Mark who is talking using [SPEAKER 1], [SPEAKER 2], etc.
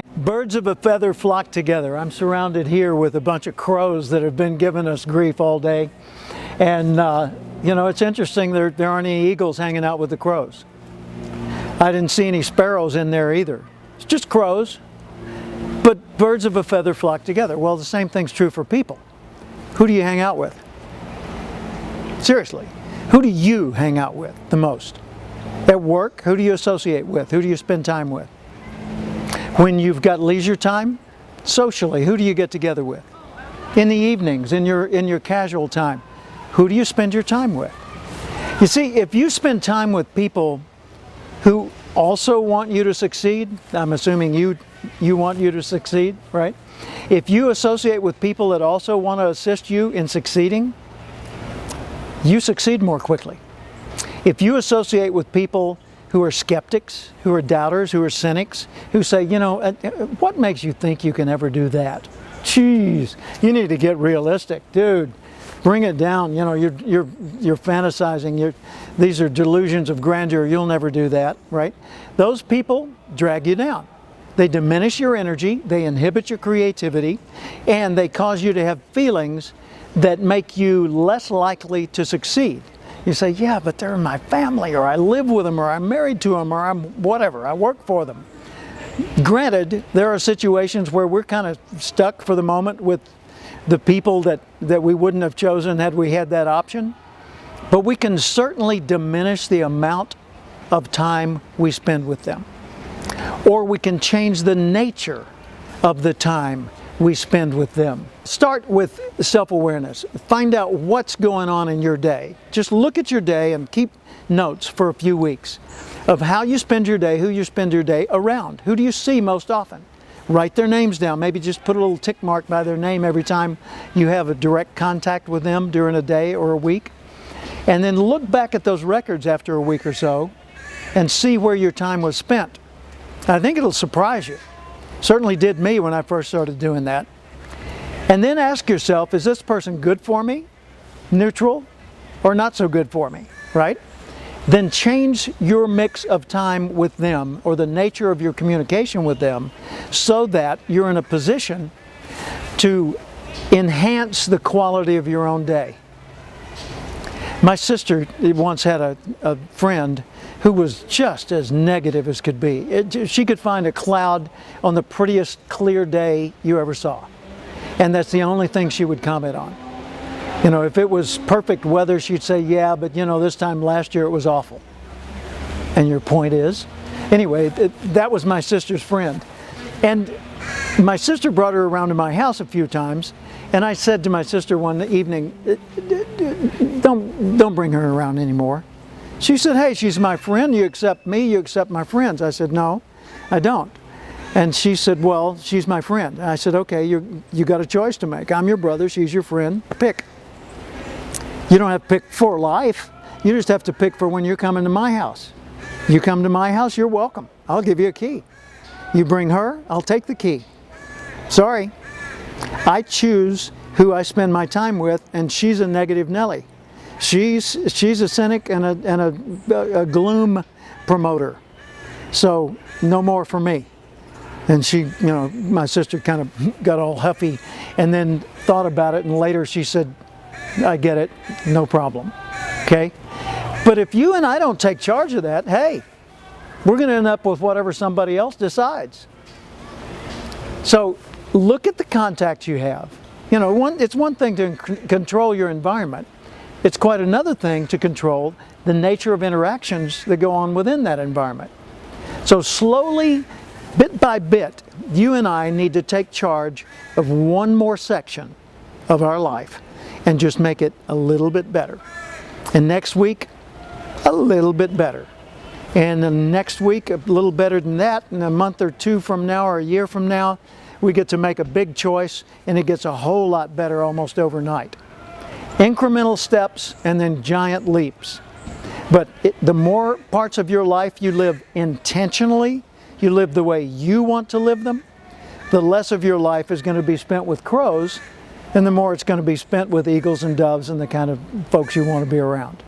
[SPEAKER 1] Birds of a feather flock together. I'm surrounded here with a bunch of crows that have been giving us grief all day. And you know, it's interesting, there aren't any eagles hanging out with the crows. I didn't see any sparrows in there either. It's just crows. But birds of a feather flock together. Well, the same thing's true for people. Who do you hang out with? Seriously, who do you hang out with the most? At work, who do you associate with? Who do you spend time with? When you've got leisure time, socially, who do you get together with? In the evenings, in your casual time, who do you spend your time with? You see, if you spend time with people who also want you to succeed, I'm assuming you want you to succeed, right? If you associate with people that also want to assist you in succeeding, you succeed more quickly. If you associate with people who are skeptics, who are doubters, who are cynics, who say, you know, what makes you think you can ever do that? Jeez, you need to get realistic, dude. Bring it down. You know, you're fantasizing. These are delusions of grandeur. You'll never do that, right? Those people drag you down. They diminish your energy, they inhibit your creativity, and they cause you to have feelings that make you less likely to succeed. You say, yeah, but they're in my family, or I live with them, or I'm married to them, or I'm whatever, I work for them. Granted, there are situations where we're kind of stuck for the moment with the people that we wouldn't have chosen had we had that option, but we can certainly diminish the amount of time we spend with them. Or we can change the nature of the time we spend with them. Start with self-awareness. Find out what's going on in your day. Just look at your day and keep notes for a few weeks of how you spend your day, who you spend your day around. Who do you see most often? Write their names down. Maybe just put a little tick mark by their name every time you have a direct contact with them during a day or a week. And then look back at those records after a week or so and see where your time was spent. I think it'll surprise you. Certainly did me when I first started doing that. And then ask yourself, is this person good for me, neutral, or not so good for me, right? Then change your mix of time with them, or the nature of your communication with them, so that you're in a position to enhance the quality of your own day. My sister once had a friend who was just as negative as could be. She could find a cloud on the prettiest clear day you ever saw. And that's the only thing she would comment on. You know, if it was perfect weather, she'd say, yeah, but you know, this time last year it was awful. And your point is? Anyway, that was my sister's friend. And my sister brought her around to my house a few times, and I said to my sister one evening, don't bring her around anymore. She said, hey, she's my friend, you accept me, you accept my friends. I said, no, I don't. And she said, well, she's my friend. And I said, okay, you got a choice to make. I'm your brother, she's your friend, pick. You don't have to pick for life, you just have to pick for when you're coming to my house. You come to my house, you're welcome. I'll give you a key. You bring her, I'll take the key. Sorry. I choose who I spend my time with, and she's a negative Nelly. She's a cynic and a gloom promoter. So no more for me. And she, you know, my sister kind of got all huffy and then thought about it, and later she said, I get it, no problem. Okay? But if you and I don't take charge of that, hey, we're going to end up with whatever somebody else decides. So look at the contacts you have. You know, it's one thing to control your environment. It's quite another thing to control the nature of interactions that go on within that environment. So slowly, bit by bit, you and I need to take charge of one more section of our life and just make it a little bit better. And next week, a little bit better. And the next week, a little better than that. And a month or two from now or a year from now, we get to make a big choice, and it gets a whole lot better almost overnight. Incremental steps and then giant leaps. But the more parts of your life you live intentionally, you live the way you want to live them, the less of your life is going to be spent with crows, and the more it's going to be spent with eagles and doves and the kind of folks you want to be around.